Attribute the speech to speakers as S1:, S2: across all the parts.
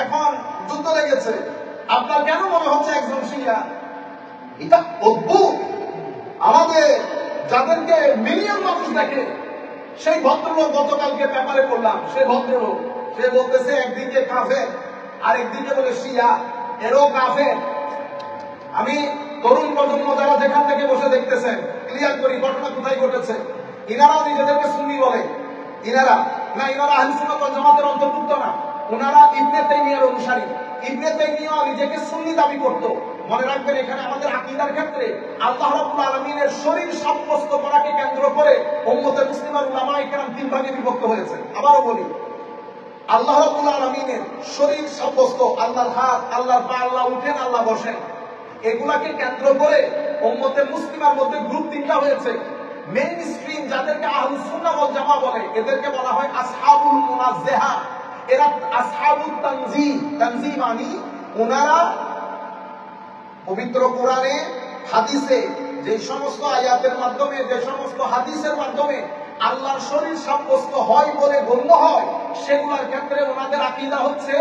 S1: এখন যুদ্ধ লেগেছে, আপনার কেন মনে হচ্ছে একজন শিয়া? এটা অদ্ভুত। আমাদের যাদেরকে মিলিয়ন মানুষ দেখে, সেই ভদ্রলোক গতকালকে পেপারে পড়লাম, সেই ভদ্রলোক সে বলতেছে একদিকে কাফের আর একদিকে বলে শিয়া, এরও কাফের। আমি তরুণ প্রজন্ম যারা যেখান থেকে বসে দেখতেছেন, ক্লিয়ার করি ঘটনা কোথায় ঘটেছে। ইনারাও নিজেদেরকে সুন্নি বলে, ইনারা আহলে সুন্নাত ওয়াল জামাতের অন্তর্ভুক্ত না, ওনারা ইবনে তাইমিয়ার অনুসারী। ইবনে তাইমিয়া নিজেকে সুন্নি দাবি করত। মনে রাখবেন, এখানে আমাদের আকীদার ক্ষেত্রে আল্লাহ রাব্বুল আলামিনের শরীর সাব্যস্ত করাকে কেন্দ্র করে উম্মতে মুসলিমার উলামায়ে কেরাম তিন ভাগে বিভক্ত হয়েছে। আবারও বলি, আল্লাহ রাব্বুল আলামিনের শরীর সাব্যস্ত, আল্লাহর হাত, আল্লাহর পা, আল্লাহ উঠেন, আল্লাহ বসেন, এগুলাকে কেন্দ্র করে উম্মতে মুসলিমার মধ্যে গ্রুপ তিনটা হয়েছে। মেইন স্ট্রিম যাদেরকে আহলুস সুন্নাহ ওয়াল জামাত বলে, এদেরকে বলা হয় আসহাবুল মুনাজ্জাহা। এরা আসহাবুত তানজিহ। তানজিহ মানে ওনারা পবিত্র কোরআনে হাদিসে যে সমস্ত আয়াতের মাধ্যমে, যে সমস্ত হাদিসের মাধ্যমে আল্লাহর শরীর সাব্যস্ত হয় বলে গণ্য হয়, সেগুলোর ক্ষেত্রে ওনাদের আকীদা হচ্ছে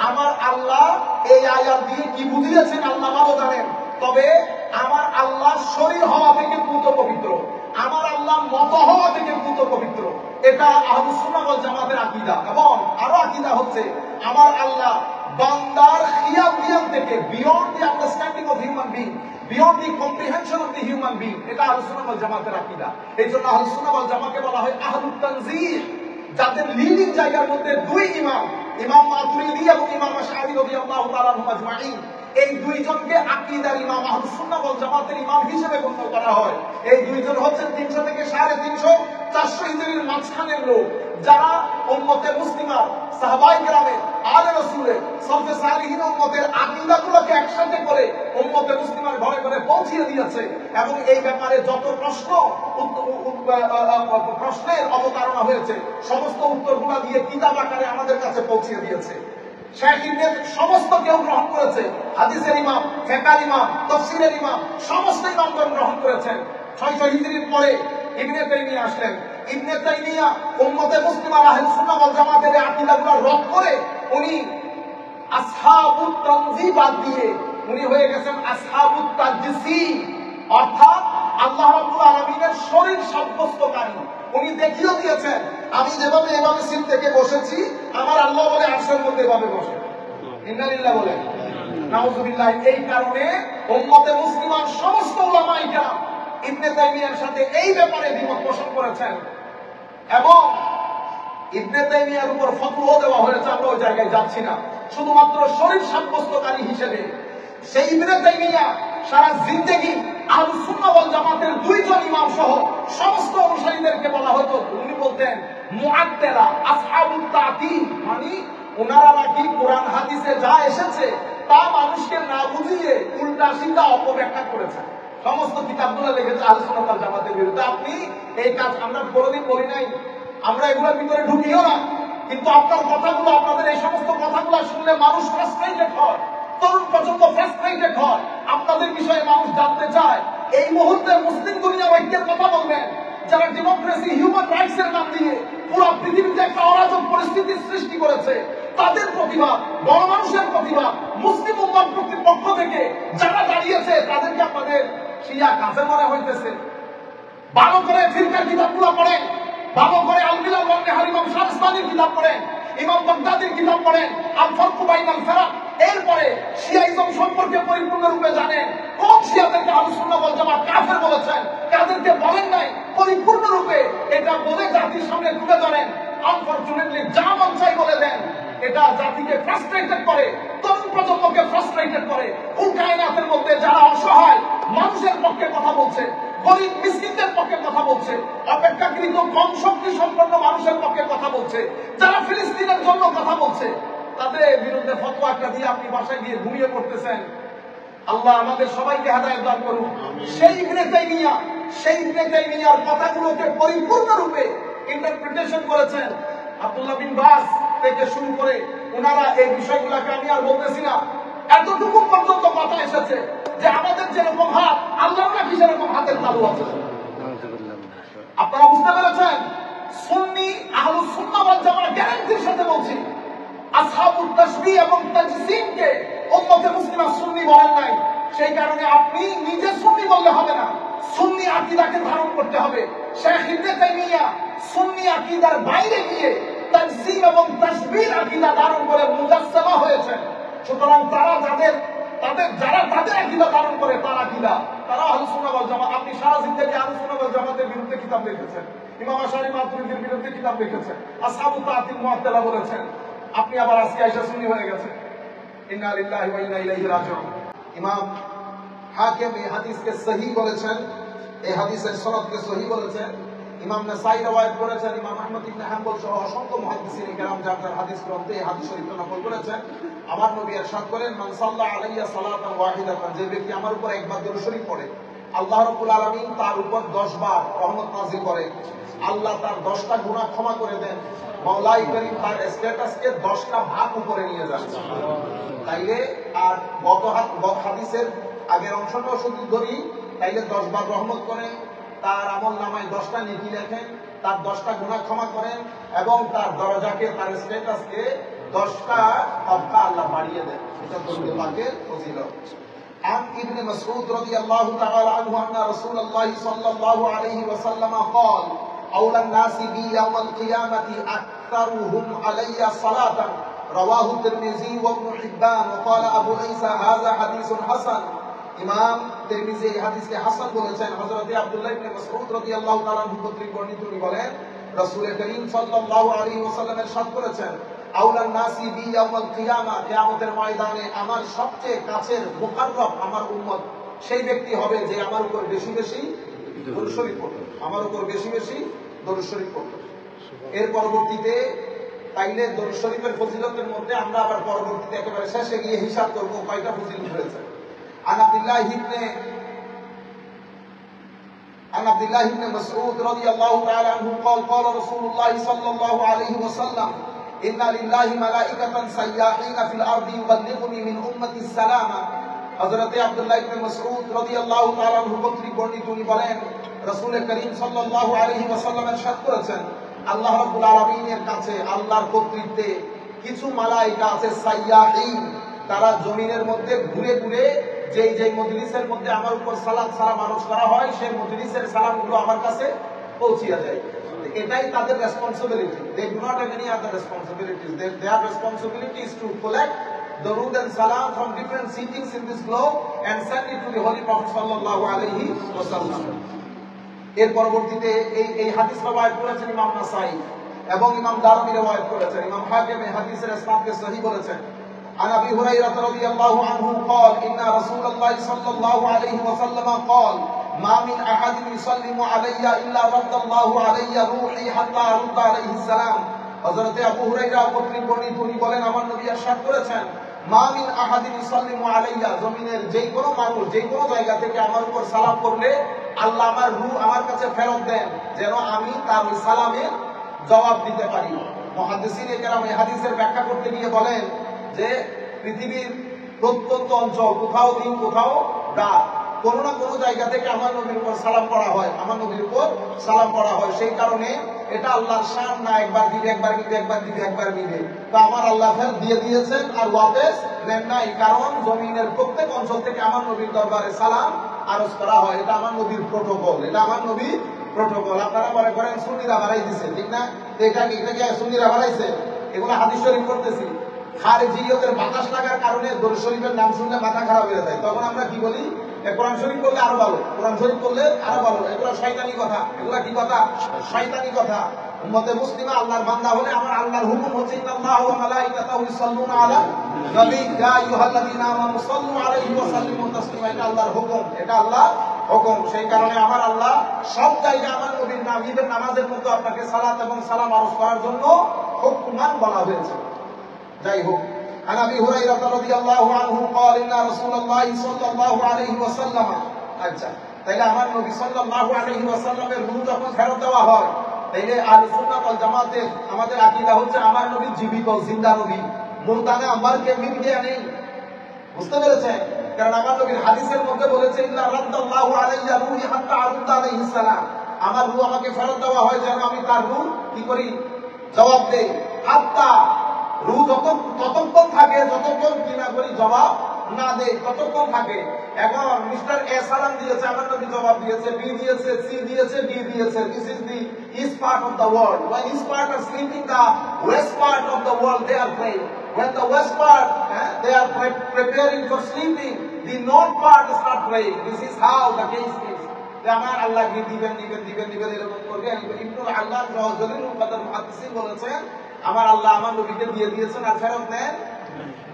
S1: আমার আল্লাহ এই আয়াত দিয়ে কি বুঝিয়েছেন আল্লাহ ভালো জানেন, তবে আমার আল্লাহ শরীর হওয়া থেকে পুত পবিত্র, আমার আল্লাহ মত হওয়া থেকে পুত পবিত্র। এটা আহলুস সুন্নাহ ওয়াল জামাতের আকীদা। এবং আরো আকীদা হচ্ছে আমার আল্লাহ বান্দার খিয়াল বিয়ান থেকে, beyond the understanding of human being, beyond the comprehension of the human being. এটা আহলুস সুন্নাহ ওয়াল জামাতের আকীদা। এই জন্য আহলুস সুন্নাহ ওয়াল জামাতকে বলা হয় আহলুত তানজিহ, যাদের লিডিং জায়গার মধ্যে দুই ইমাম, ইমাম মাতুরিদি এবং ইমাম আশআরী রাদিয়াল্লাহু তাআলা আনহুম আজমাইন, এই দুইজনকে আকীদার ইমাম, আহলুস সুন্নাহ ওয়াল জামাতের ইমাম হিসেবে গণ্য করা হয়। এই দুইজন হচ্ছেন 300 থেকে 350, 400 হিজরির মাঝখানের লোক, যারা উম্মতে মুসলিমা, সাহাবায়ে কেরামের, আলে রাসূলের, সালফে সালিহিন উম্মতের আকীদাগুলোকে একসাথে করে উম্মতে মুসলিমার ঘরে ঘরে পৌঁছে দিয়েছে। এবং এই ব্যাপারে যত প্রশ্নের অবতারণা হয়েছে, সমস্ত উত্তরগুলো দিয়ে কিতাব আকারে আমাদের কাছে পৌঁছে দিয়েছে। শেখ ইবনে সমস্ত কেউ গ্রহণ করেছে, হাদিসের ইমাম, ফিকহের ইমাম, তাফসীরের ইমাম, সমস্ত ইমামগণ গ্রহণ করেছেন। 600 হিজরির পরে ইবনে তাইমিয়া আসলেন। ইবনে তাইমিয়া উম্মতে মুসলিমা আহলে সুন্নাহ ওয়াল জামাতের আকীদাগুলো রদ করে উনি আসহাবুত তানজিহ বাদ দিয়ে উনি হয়ে গেছেন আসহাবুত তাজসিম, অর্থাৎ আল্লাহ রাব্বুল আলামিনের শরীর সাব্যস্তকারী। উনি দেখিয়ে দিয়েছেন, আমি যেভাবে এভাবে সিট থেকে বসেছি, আমার আল্লাহ বলে আরশের মধ্যে এভাবে বসে। ইন্নালিল্লাহ বলে নাউযুবিল্লাহ। এই কারণে উম্মতে মুসলিমার সমস্ত উলামায়ে কেরাম ইবনে তাইমিয়ার সাথে এই ব্যাপারে দ্বিমত পোষণ করেছেন এবং ইবনে তাইমিয়ার উপর ফতোয়া দেওয়া হয়েছে। আমরা ওই জায়গায় যাচ্ছি না, শুধুমাত্র শরীর সাব্যস্তকারী হিসেবে সেই ইবনে তাইমিয়া সারা জিন্দেগি আহলুস সুন্নাহ ওয়াল জামাতের দুইজন ইমাম সহ সমস্ত অনুসারীদেরকে বলা হতো, উনি বলতেন মুআত্তালা, আসহাবুত তা'তিল, মানে ওনারা নাকি কোরআন হাদিসে যা এসেছে তা মানুষকে না বুঝিয়ে উল্টা সিধা অপব্যাখ্যা করেছেন। সমস্ত কিতাবগুলো লিখেছে আহলুস সুন্নাহ ওয়াল জামাতের বিরুদ্ধে। আপনি এই কাজ আমরা কোনোদিন করি নাই, আমরা এগুলোর ভিতরে ঢুকিও না, কিন্তু আপনার কথাগুলো, আপনাদের এই সমস্ত কথাগুলো শুনলে মানুষ ফ্রাস্ট্রেটেড হয়, তরুণ প্রজন্ম ফ্রাস্ট্রেটেড হয়, আপনাদের বিষয়ে মানুষ জানতে চায়। এই মুহূর্তে মুসলিম দুনিয়া ঐক্যের কথা বলবেন, যারা ডেমোক্রেসি, হিউম্যান রাইটস এর নাম দিয়ে পুরো পৃথিবীতে একটা অরাজক পরিস্থিতির সৃষ্টি করেছে, তাদের প্রতিবাদ, বড় মানুষের প্রতিবাদ, মুসলিম উম্মাহর পক্ষ থেকে যারা দাঁড়িয়েছে তাদেরকে আপনাদের শিয়া কাফের মনে হইতেছে। ভালো করে ফিরকার কিতাবগুলো পড়েন, ভালো করে আল মিলাল ওয়ান নিহার ইমাম শাহস্তানির কিতাব পড়েন, ইমাম বাগদাদির কিতাব পড়েন, আল ফারকু বাইনাল ফারাক। এরপরে শিয়াইজম সম্পর্কে পরিপূর্ণরূপে জানেন, কোন শিয়াদেরকে আহলুস সুন্নাহ ওয়াল জামাত কাফের বলেছেন, কাদেরকে বলেন নাই, পরিপূর্ণরূপে এটা বলে জাতির সামনে তুলে ধরেন। আনফরচুনেটলি যা মন চাই বলে দেন, এটা জাতিকে ফ্রাস্ট্রেটেড করে, তরুণ প্রজন্মকে ফ্রাস্ট্রেটেড করে। কুল কায়নাতের মধ্যে যারা অসহায় মানুষের পক্ষে কথা বলছে, গরিব মিসকিনদের পক্ষে কথা বলছে, অপেক্ষাকৃত কম শক্তি সম্পন্ন মানুষের পক্ষে কথা বলছে, যারা ফিলিস্তিনের জন্য কথা বলছে, তাদের বিরুদ্ধে ফতোয়া একটা দিয়ে আপনি বাসায় গিয়ে ঘুমিয়ে পড়তেছেন। আল্লাহ আমাদের সবাইকে হেদায়েত দান করুন। সেই ইবনে তাইমিয়ার কথাগুলোকে পরিপূর্ণরূপে ইন্টারপ্রিটেশন করেছেন আব্দুল্লাহ বিন বাস থেকে শুরু করে ওনারা এই বিষয়গুলোকে আমি আর বলতেছি না। এতটুকু পর্যন্ত কথা এসেছে যে আমাদের যেরকম হাত, আল্লাহর নাকি সেরকম হাতের তালু আছে। আপনারা বুঝতে পেরেছেন? সুন্নি আহলুস সুন্নাহ ওয়াল জামাত গ্যারান্টির সাথে বলছি, আসহাবুত তাশবিহ এবং তাজসিমকে উম্মতে মুসলিমা সুন্নি বলেন নাই। সেই কারণে আপনি নিজে সুন্নি বললে হবে না, সুন্নি আকীদাকে ধারণ করতে হবে। শেখ ইবনে তাইমিয়া সুন্নি আকীদার বাইরে গিয়ে তাজসিম এবং তাশবিহ আকীদা ধারণ করে মুজাসসামা হয়েছেন। সুতরাং যারা তাদের আকীদা ধারণ করে তার আকীদা, তারা আহলুস সুন্নাহ ওয়াল জামাত। আপনি সারা জিন্দেগি আহলুস সুন্নাহ ওয়াল জামাতের বিরুদ্ধে কিতাব লিখেছেন, ইমাম আশআরী মাতুরিদির বিরুদ্ধে কিতাব লিখেছেন, আসহাবুত তা'তিল মুআত্তালা বলেছেন। আপনি আবার আজকে আইসা সুন্নি হয়ে গেছেন। ইন্না লিল্লাহি ওয়া ইন্না ইলাইহি রাজিউন। ইমাম হাকিম এই হাদিসকে সহিহ বলেছেন, এই হাদিসের সনদকে সহিহ বলেছেন। ইমাম নাসাই রওয়ায়াত করেছেন, ইমাম আহমদ ইবনে হাম্বল সহ অসংখ্য মুহাদ্দিসিন কেরাম যার হাদিস গ্রন্থে এই হাদিস শরীফ নকল করেছেন। আমার নবী ইরশাদ করেন, মান সাল্লা আলাইয়া সালাতান ওয়াহিদাতান, যে ব্যক্তি আমার উপর একবার দরুদ শরীফ পড়ে, আল্লাহ রাব্বুল আলামিন তার উপর 10 বার রহমত নাযিল করে, আল্লাহ তার 10টা গুনাহ ক্ষমা করে দেন, মাওলাই করিম তার স্ট্যাটাসকে 10টা ভাগ উপরে নিয়ে যান। তাইলে আর গত হাদিসের আগের অংশটাও শুধু ধরি, তাইলে 10 বার রহমত করেন, তার আমল নামায় 10টা নেকি লেখেন, তার 10টা গুনাহ ক্ষমা করেন এবং তার দরজাকে, তার স্ট্যাটাসকে 10টা তবকা আল্লাহ বাড়িয়ে দেন। এটা দরুদ পাকের ফজিলত। عن ابن مسعود رضي الله تعالى عنه أن رسول الله صلى الله عليه وسلم قال أولى الناس بي يوم القيامة أكثرهم علي صلاة رواه الترمذي وابن حبان وقال أبو عيسى هذا حديث حسن। ইমাম তিরমিজি এই হাদিসকে হাসান বলেছেন। হযরত আব্দুল্লাহ ইবনে মাসউদ রাদিয়াল্লাহু তাআলা আনহু কর্তৃক বর্ণিত, তিনি বলেন রাসূল করিম সাল্লাল্লাহু আলাইহি ওয়াসাল্লাম ইরশাদ করেছেন, আউলান নাসি বি ইয়াউমাল কিয়ামা, কিয়ামতের ময়দানে আমার সবচেয়ে কাছের মুকাররব আমার উম্মত সেই ব্যক্তি হবে যে আমার উপর বেশি বেশি দরুদ শরীফ পড়বে, আমার উপর বেশি বেশি দরুদ শরীফ পড়বে। এর পরবর্তীতে তাইলে দরুদ শরীফের ফজিলতের মধ্যে আমরা আবার পরবর্তীতে একেবারে শেষে গিয়ে হিসাব করব কয়টা ফজিলত হয়েছে। عن عبد الله بن مسعود رضي الله تعالى عنه قال قال رسول الله صلى الله عليه وسلم إن لله ملائكة سياحين في الأرض يبلغني من أمتي السلام। হযরত আব্দুল্লাহ ইবনে মাসউদ রাদিয়াল্লাহু তাআলা আনহু কর্তৃক বর্ণিত, তিনি বলেন রাসূল করিম সাল্লাল্লাহু আলাইহি ওয়াসাল্লাম ইরশাদ করেছেন, আল্লাহ রাব্বুল আলামিনের কাছে আল্লাহর কর্তৃত্বে কিছু মালায়েকা আছে সাইয়াহিন, তারা জমিনের মধ্যে ঘুরে ঘুরে যেই মজলিসের মধ্যে আমার উপর সালাম আরজ করা হয় সেই মজলিসের সালামগুলো আমার কাছে পৌঁছিয়া যায়। এটাই তাদের responsibility. They do not have any other responsibilities. Their responsibility is to collect দরুদ এন্ড সালাম from different sittings in this globe and send it to the holy prophet সাল্লাল্লাহু আলাইহি ওয়াসাল্লাম। এর পরবর্তীতে এই হাদিস রওয়ায়াত করেছেন ইমাম নাসাই এবং ইমাম দারমি রওয়ায়াত করেছেন। ইমাম হাকিম এই হাদিসের ইসনাদকে সহিহ বলেছেন। عن ابي هريره رضي الله عنه قال ان رسول الله صلى الله عليه وسلم قال ما من احد يسلم علي الا رد الله علي روحي حتى ارد عليه السلام। হযরত আবু হুরায়রা কর্তৃক বর্ণিত, তিনি বলেন আমার নবী ইরশাদ করেছেন, মা মিন আহাদিন ইসাল্লিমু আলাইয়া, জমিনের যেই কোনো মানুষ যেই কোনো জায়গা থেকে আমার উপর সালাম করলে আল্লাহ আমার রূহ আমার কাছে ফেরত দেন যেন আমি তার ওই সালামের জবাব দিতে পারি। মুহাদ্দিসিন কেরাম এই হাদিসের ব্যাখ্যা করতে গিয়ে বলেন যে পৃথিবীর প্রত্যন্ত অঞ্চল, কোথাও দিন কোথাও রাত, কোনো না কোনো জায়গা থেকে আমার নবীর উপর সালাম করা হয়, আমার নবীর উপর সালাম করা হয়। সেই কারণে এটা আল্লাহর শান না একবার দিবে একবার নিবে একবার দিবে একবার নিবে, তো আমার আল্লাহ ফের দিয়ে দিয়েছেন আর ওয়াপস নেন নাই, কারণ জমিনের প্রত্যেক অঞ্চল থেকে আমার নবীর দরবারে সালাম আরজ করা হয়। এটা আমার নবীর প্রোটোকল, এটা আমার নবীর প্রোটোকল। আপনারা মনে করেন সুন্নিরা বাড়াই দিছে, ঠিক না? এটা কি সুন্নিরা বাড়াইছে? এগুলো হাদিস শরীফ করতেছি। খারিজিয়তের বাতাস লাগার কারণে দরুদ শরীফের নাম শুনলে মাথা খারাপ হয়ে যায়। তখন আমরা কি বলি, কোরআন শরীফ পড়লে আরো ভালো, কোরআন শরীফ পড়লে আরো ভালো। এগুলো শয়তানি কথা, এগুলা কি কথা? শয়তানি কথা। উম্মতে মুসলিমা আল্লাহর বান্দা হলে আমার আল্লাহর হুকুম হচ্ছে ইন্নাল্লাহু ওয়া মালাইকাতাহু ইউসাল্লুনা আলা নবী ইয়া আইয়ুহাল্লাযীনা আমানু সাল্লু আলাইহি ওয়া সাল্লিমু তাসলিমা। এটা আল্লাহর হুকুম, এটা আল্লাহর হুকুম। সেই কারণে আমার আল্লাহ সব জায়গায় আমার নবীর নাম, ঈদের নামাজের মধ্যে আপনাকে সালাত এবং সালাম আরজ করার জন্য হুকুমান বলা হয়েছে। যাই হোক, عن ابي هريره رضي الله عنه قال ان رسول الله صلى الله عليه وسلم। আচ্ছা, তাইলে আমার নবী সাল্লাল্লাহু আলাইহি ওয়াসাল্লামের রূহ যখন ফেরত দেওয়া হয়, তাইলে আহলে সুন্নাত ওয়াল জামাতের আমাদের আকীদা হচ্ছে আমার নবী জীবিত, জিন্দা নবী, মুরতানে আমারকে মিট গিয়া নেই। বুঝতে পেরেছেন? কারণ আমার নবীর হাদিসের মধ্যে বলেছে ইন্না রাদ্দাল্লাহু আলাইয়া রূহি হাত্তা আরুদ আলাইহিস সালাম, আমার রূহ আমাকে ফেরত দেওয়া হয় যেন আমি তার রূহ কি করি, জবাব দেই। হাত্তা রূহ ততক্ষণ থাকে যতক্ষণ কিনা করি জবাব না দেয়, ততক্ষণ থাকে। এখন মিস্টার এ সালাম দিয়েছে, আমার নবী জবাব দিয়েছে, বি দিয়েছে, সি দিয়েছে, ডি দিয়েছে। This is the east part of the world. When east part are sleeping, the west part of the world they are praying. When the west part they are preparing for sleeping, the north part start praying. This is how the case is. আমার আল্লাহ কি দিবেন দিবেন দিবেন দিবেন এরকম করবে। ইবনুল আল্লাহ জলিলুল কদর মুহাদ্দিসিন বলেছেন, আমার আল্লাহ আমার নবীকে দিয়ে দিয়েছেন আর ফেরত নেন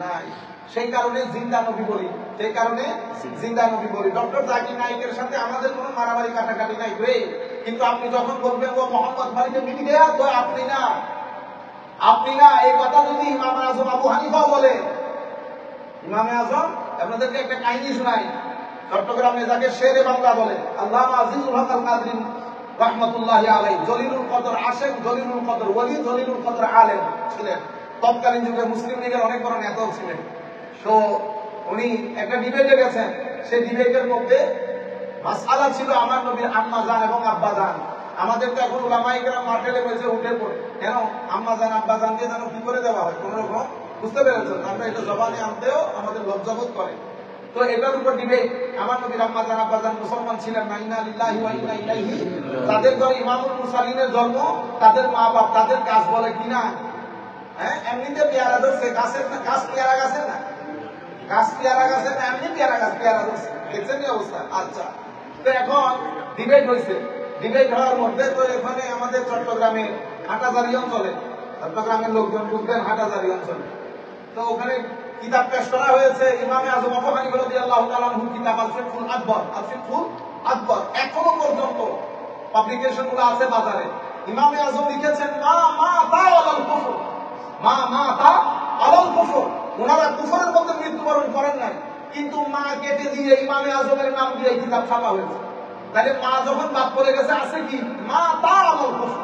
S1: নাই। সেই কারণে জিন্দা নবী বলি, সেই কারণে জিন্দা নবী বলি। ডক্টর জাকির নাইকের সাথে আমাদের কোনো মারামারি কাটাকাটি নাই রে, কিন্তু আপনি যখন বলবেন ও মোহাম্মদ বাড়িতে মিট গেয়া, তো আপনি না এই কথা যদি ইমাম আজম আবু হানিফা বলে, ইমামে আজম, আপনাদেরকে একটা কাহিনী শোনাই। চট্টগ্রামে যাকে শেরে বাংলা বলে, আল্লামা আজিজুল হক আল কাদরি রাহমাতুল্লাহি আলাইহি, জলিলুল কদর আশেক, জলিলুল কদর ওলি, জলিলুল কদর আলেম ছিলেন। তৎকালীন যুগে মুসলিম লীগের অনেক বড় নেতাও ছিলেন। তো উনি একটা ডিবেটে গেছেন, সেই ডিবেটের মধ্যে মাসআলা ছিল আমার নবীর আম্মা জান এবং আব্বা জান। আমাদের তো এখন উলামায়ে কেরাম মাঠে নেমেছে উঠে পড়ে, কেন আম্মা জান আব্বা জানকে যেন কি করে দেওয়া হয় কোন রকম, বুঝতে পেরেছেন? আমরা এটা জবানে আনতেও আমাদের লজ্জাবোধ করে। তো এটার উপর ডিবেট, আমার নবীর আম্মা জান আব্বা জান মুসলমান ছিলেন না, ইন্না লিল্লাহি ওয়া ইন্না ইলাইহি, তাদের ঘরে ইমামুল মুরসালিনের জন্ম, তাদের মা বাপ তাদের কাজ বলে কিনা, এমনিতে পেয়ারা ধরছে গাছের না, গাছ পেয়ারা গাছের না, গাছ পেয়ারা গাছের না, এমনি পেয়ারা গাছ পেয়ারা ধরছে, দেখছেন কি অবস্থা? আচ্ছা, তো এখন ডিবেট হয়েছে, ডিবেট হওয়ার মধ্যে তো এখানে আমাদের চট্টগ্রামে হাটাজারি অঞ্চলে, চট্টগ্রামের লোকজন বুঝবেন হাটাজারি অঞ্চলে, তো ওখানে কিতাব পেশ করা হয়েছে ইমামে আজম আবু হানিফা রাদিয়াল্লাহু তাআলা আনহু কিতাব আল ফিকহুল আকবর, আল ফিকহুল আকবর, এখনো পর্যন্ত পাবলিকেশন গুলো আছে বাজারে। ইমামে আজম লিখেছেন মা তা আলাল কুফর, মা তা আলাল কুফর, ওনারা কুফরের মধ্যে মৃত্যুবরণ করেন নাই, কিন্তু মা কেটে দিয়ে ইমামে আজমের নাম দিয়ে কিতাব ছাপা হয়েছে। তাহলে মা যখন বাদ পড়ে গেছে আছে কি মা তা আলাল কুফর,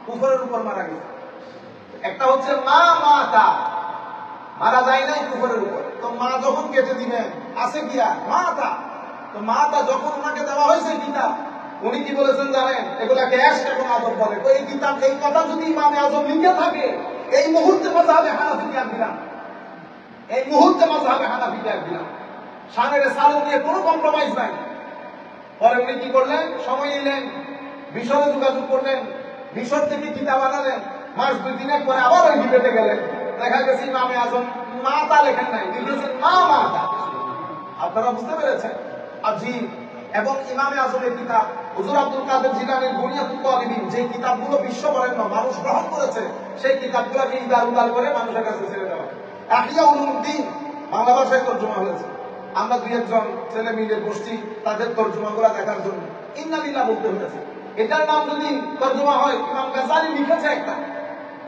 S1: কুফরের উপর মারা গেছে। একটা হচ্ছে মা তা, মারা যায় নাই কুফরের উপর, তো মা যখন কেটে দিবেন আছে কি আর মা তা, তো মা তা যখন ওনাকে দেওয়া হয়েছে কিতাব, উনি কি বলেছেন জানেন? এগুলাকে এখন আদব বলে। তো এই কিতাব, এই কথা যদি ইমামে আজম লিখে থাকে, এই মুহূর্তে মাযহাবে হানাফি ত্যাগ দিলাম, এই মুহূর্তে মাযহাবে হানাফি ত্যাগ দিলাম, শানের সালু নিয়ে কোনো কম্প্রোমাইজ নাই। পরে উনি কি করলেন? সময় নিলেন, মিশরে যোগাযোগ করলেন, মিশর থেকে কিতাব আনালেন, মাস 2-3 পরে আবার ওই ডিবেটে গেলেন, দেখা গেছে ইমামে আজম মা তা লেখেন নাই, লিখেছেন মা তা। আপনারা বুঝতে পেরেছেন? আজিব। এবং ইমামে আজমের কিতাব হুজুর আব্দুল কাদের জিলানীর বুনিয়াতুত তালিবিন, যে কিতাবগুলো বিশ্ব বরেণ্য, মানুষ গ্রহণ করেছে, সেই কিতাবগুলোকে ইদার উদার করে মানুষের কাছে ছেড়ে দেওয়া। ইহয়া উলুমদ্দিন বাংলা ভাষায় তর্জমা হয়েছে, আমরা 2-1 ছেলে মিলে বসছি তাদের তর্জমাগুলো দেখার জন্য, ইন্না লিল্লাহ বলতে হয়েছে। এটার নাম যদি তর্জমা হয়, ইমাম গাজ্জালি লিখেছে একটা,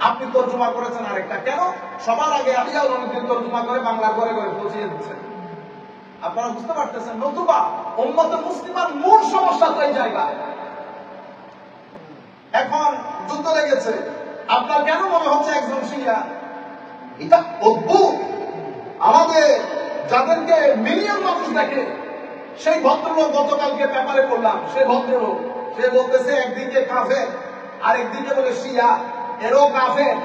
S1: আপনি তর্জমা করেছেন আরেকটা, কেন? সবার আগে ইহয়া উলুমদ্দিন তর্জমা করে বাংলার ঘরে ঘরে পৌঁছিয়ে দিচ্ছেন। আপনারা বুঝতে পারতেছেন? নতুবা উম্মতে মুসলিমার মূল সমস্যা তো এই জায়গায়। এখন যুদ্ধ লেগেছে, আপনার কেন মনে হচ্ছে একজন শিয়া? এটা অদ্ভুত। আমাদের যাদেরকে মিলিয়ন মানুষ দেখে, সেই ভদ্রলোক গতকালকে পেপারে পড়লাম, সেই ভদ্রলোক সে বলতেছে একদিকে কাফের আর একদিকে বলে শিয়া, এরও কাফের।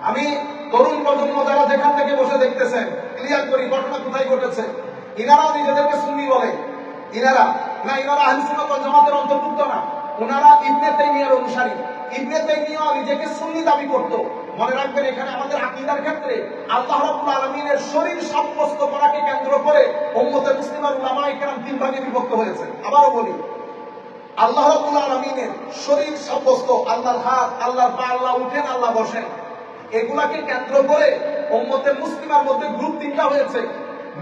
S1: আমি তরুণ প্রজন্ম যারা যেখান থেকে বসে দেখতেছেন, ক্লিয়ার করি ঘটনা কোথায় ঘটেছে। ইনারা নিজেদেরকে সুন্নি বলে, ইনারা আহলে সুন্নাত ওয়াল জামাতের অন্তর্ভুক্ত না, ওনারা ইবনে তাইমিয়ার অনুসারী। ইবনে তাইমিয়া নিজেকে সুন্নি দাবি করত। মনে রাখবেন, এখানে আমাদের আকীদার ক্ষেত্রে আল্লাহ রাব্বুল আলামিনের শরীর সাব্যস্ত করাকে কেন্দ্র করে উম্মতে মুসলিমার উলামায়ে কেরাম 3 ভাগে বিভক্ত হয়েছে। আবারও বলি, আল্লাহ রাব্বুল আলামিনের শরীর সাব্যস্ত, আল্লাহর হাত, আল্লাহর পা, আল্লাহ উঠেন, আল্লাহ বসেন, এগুলাকে কেন্দ্র করে উম্মতে মুসলিমার মধ্যে গ্রুপ 3টা হয়েছে।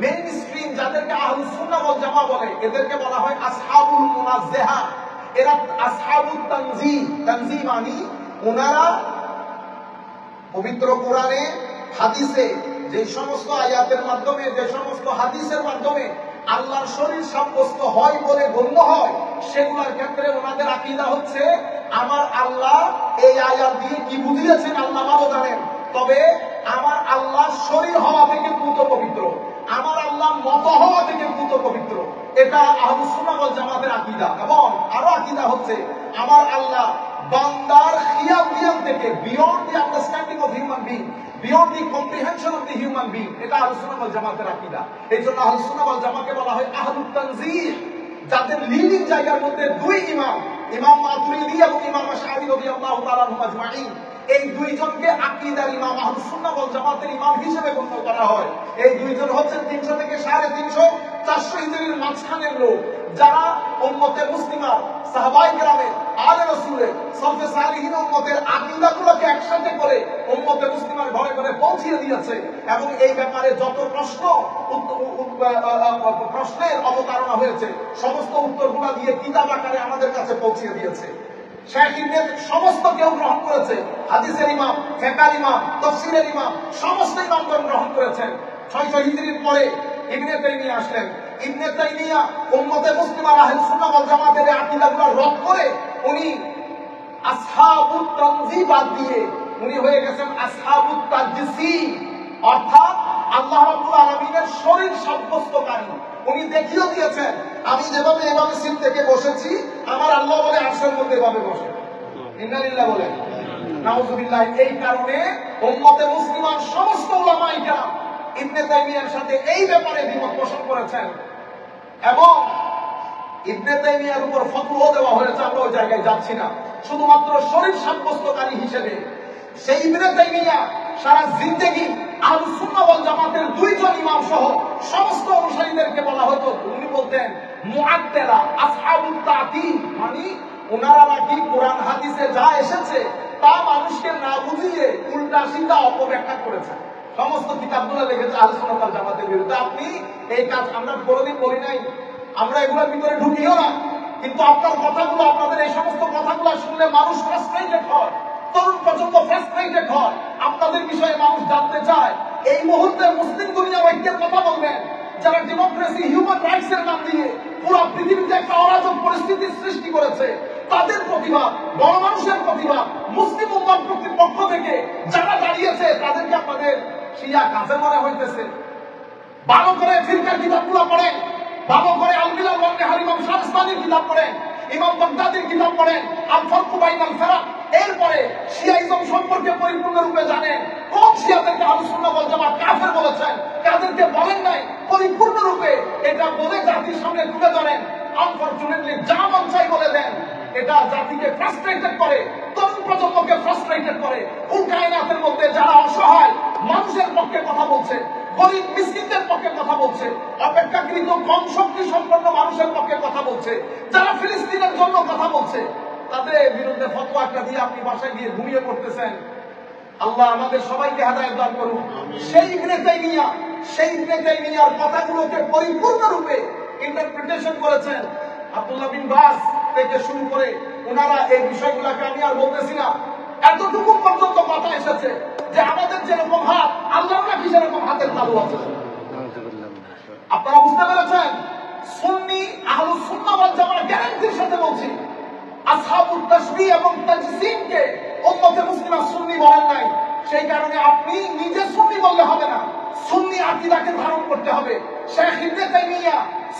S1: মেইন স্ট্রিম যাদেরকে আহলুস সুন্নাহ ওয়াল জামাত বলে, এদেরকে বলা হয় আসহাবুল মুনাজ্জাহা। এরা আসহাবুত তানজিহ, তানজিহ মানে ওনারা পবিত্র কোরআনে হাদিসে যে সমস্ত আয়াতের মাধ্যমে, যে সমস্ত হাদিসের মাধ্যমে আল্লাহর শরীর সাব্যস্ত হয় বলে গণ্য হয়, সেগুলোর ক্ষেত্রে ওনাদের আকীদা হচ্ছে আমার আল্লাহ এই আয়াত দিয়ে কি বুঝিয়েছেন আল্লাহ ভালো জানেন, তবে আমার আল্লাহ শরীর হওয়া থেকে পুত পবিত্র, আমার আল্লাহ মত হওয়া থেকে পুত পবিত্র। এটা আহলুস সুন্নাহ ওয়াল জামাতের আকীদা। এবং আরো আকীদা হচ্ছে আমার আল্লাহ বান্দার খিয়াল বিয়ান থেকে, beyond the understanding of human being, beyond the comprehension of the human being. এটা আহলুস সুন্নাহ ওয়াল জামাতের আকীদা। এইজন্য আহলুস সুন্নাহ ওয়াল জামাতকে বলা হয় আহলুত তানজিহ, যাদের লিডিং জায়গার মধ্যে দুই ইমাম, ইমাম মাতুরিদি এবং ইমাম আশআরী রাদিয়াল্লাহু তাআলা আনহুম আজমাইন, এই দুইজনকে আকীদার ইমাম, আহলুস সুন্নাহ ওয়াল জামাতের ইমাম হিসেবে গণ্য করা হয়। এই দুইজন হচ্ছেন 300 থেকে 350 400 হিজরির মাঝখানের লোক, যারা উম্মতে মুসলিমা, সাহাবায়ে কেরামের, আলে রাসূলের, সালফে সালিহিন উম্মতের আকীদাগুলোকে একসাথে করে উম্মতে মুসলিমার ঘরে ঘরে পৌঁছিয়ে দিয়েছে এবং এই ব্যাপারে যত প্রশ্নের অবতারণা হয়েছে সমস্ত উত্তরগুলো দিয়ে কিতাব আকারে আমাদের কাছে পৌঁছিয়ে দিয়েছে। শেখ ইবনে সমস্ত কেউ গ্রহণ করেছে, হাদিসের ইমাম, ফিকহের ইমাম, তাফসীরের ইমাম, সমস্ত ইমামগণ গ্রহণ করেছেন। 600 হিজরির পরে ইবনে তাইমিয়া আসলেন। ইবনে তাইমিয়া উম্মতে মুসলিমা আহলুস সুন্নাহ ওয়াল জামাতের আকীদাগুলো রদ করে উনি আসহাবুত তানজিহ বাদ দিয়ে উনি হয়ে গেছেন আসহাবুত তাজসীম, অর্থাৎ আল্লাহ রাব্বুল আলামিনের শরীর সাব্যস্তকারী। উনি দেখিয়ে দিয়েছেন, আমি যেভাবে এভাবে সিট থেকে বসেছি, আমার আল্লাহ বলে আরশের মধ্যে এভাবে বসে। ইন্না লিল্লাহ বলে নাউযুবিল্লাহ। এই কারণে উম্মতে মুসলিমার সমস্ত উলামায়ে কেরাম ইবনে তাইমিয়ার সাথে এই ব্যাপারে দ্বিমত পোষণ করেছেন এবং ইবনে তাইমিয়ার উপর ফতোয়া দেওয়া হয়েছে। আমরা ওই জায়গায় যাচ্ছি না, শুধুমাত্র শরীর সাব্যস্তকারী হিসেবে সেই ইবনে তাইমিয়া সারা জিন্দেগি আহলুস সুন্নাহ ওয়াল জামাতের দুইজন ইমাম সহ সমস্ত অনুসারীদেরকে বলা হতো, উনি বলতেন মুআত্তালা, আসহাবুত তা'তিল, মানে ওনারা নাকি কোরআন হাদিসে যা এসেছে তা মানুষকে না বুঝিয়ে উল্টা সিধা অপব্যাখ্যা করেছেন। সমস্ত কিতাবগুলো লিখেছে আহলুস সুন্নাহ ওয়াল জামাতের বিরুদ্ধে। আপনি এই কাজ আমরা কোনোদিন বলি নাই, আমরা এগুলোর ভিতরে ঢুকিও না, কিন্তু আপনার কথাগুলো, আপনাদের এই সমস্ত কথাগুলো শুনলে মানুষ ফ্রাস্ট্রেটেড হয়, তরুণ প্রজন্ম ফ্রাস্ট্রেটেড হয়, আপনাদের বিষয়ে মানুষ জানতে চায়। এই মুহূর্তে মুসলিম দুনিয়া ঐক্যের কথা বলবেন, যারা ডেমোক্রেসি, হিউম্যান রাইটস এর নাম দিয়ে পুরো পৃথিবীতে একটা অরাজক পরিস্থিতির সৃষ্টি করেছে, তাদের প্রতিবাদ, গণমানুষের প্রতিবাদ, মুসলিম উম্মার পক্ষ থেকে যারা দাঁড়িয়েছে তাদেরকে আপনাদের শিয়া কাছে মনে হইতেছে। ভালো করে ফিরকার কিতাবগুলো পড়েন, ভালো করে আল মিলাল ওয়ান নিহার ইমাম শাহস্তানির কিতাব পড়েন, ইমাম বাগদাদির কিতাব পড়েন, আল ফারকু বাইনাল ফারাক। এরপরে শিয়াইজম সম্পর্কে পরিপূর্ণরূপে জানেন, কোন শিয়াদেরকে আহলুস সুন্নাহ ওয়াল জামাত কাফের বলেছেন, কাদেরকে বলেন নাই, পরিপূর্ণরূপে এটা বলে জাতির সামনে তুলে ধরেন। আনফরচুনেটলি যা মন চাই বলে দেন, এটা জাতিকে ফ্রাস্ট্রেটেড করে, তরুণ প্রজন্মকে ফ্রাস্ট্রেটেড করে। কুল কায়নাতের মধ্যে যারা অসহায় মানুষের পক্ষে কথা বলছে, গরিব মিসকিনদের পক্ষে কথা বলছে, অপেক্ষাকৃত কম শক্তি সম্পন্ন মানুষের পক্ষে কথা বলছে, যারা ফিলিস্তিনের জন্য কথা বলছে, তাদের বিরুদ্ধে ফতোয়া একটা দিয়ে আপনি বাসায় গিয়ে ঘুমিয়ে পড়তেছেন। আল্লাহ আমাদের সবাইকে হেদায়েত দান করুন। সেই ইবনে তাইমিয়ার কথাগুলোকে পরিপূর্ণরূপে ইন্টারপ্রিটেশন করেছেন আব্দুল্লাহ বিন বাস থেকে শুরু করে ওনারা এই বিষয়গুলোকে আমি আর বলতেছি না। এতটুকু পর্যন্ত কথা এসেছে যে আমাদের যেরকম হাত, আল্লাহর নাকি সেরকম হাতের তালু আছে। আপনারা বুঝতে পেরেছেন? সুন্নি আহলুস সুন্নাহ ওয়াল জামাত গ্যারান্টির সাথে বলছি, আসহাবুত তাশবিহ এবং তাজসীমকে উম্মতে মুসলিমা সুন্নি বলেন নাই। সেই কারণে আপনি নিজে সুন্নি বললে হবে না, সুন্নি আকীদাকে ধারণ করতে হবে। শেখ ইবনে তাইমিয়া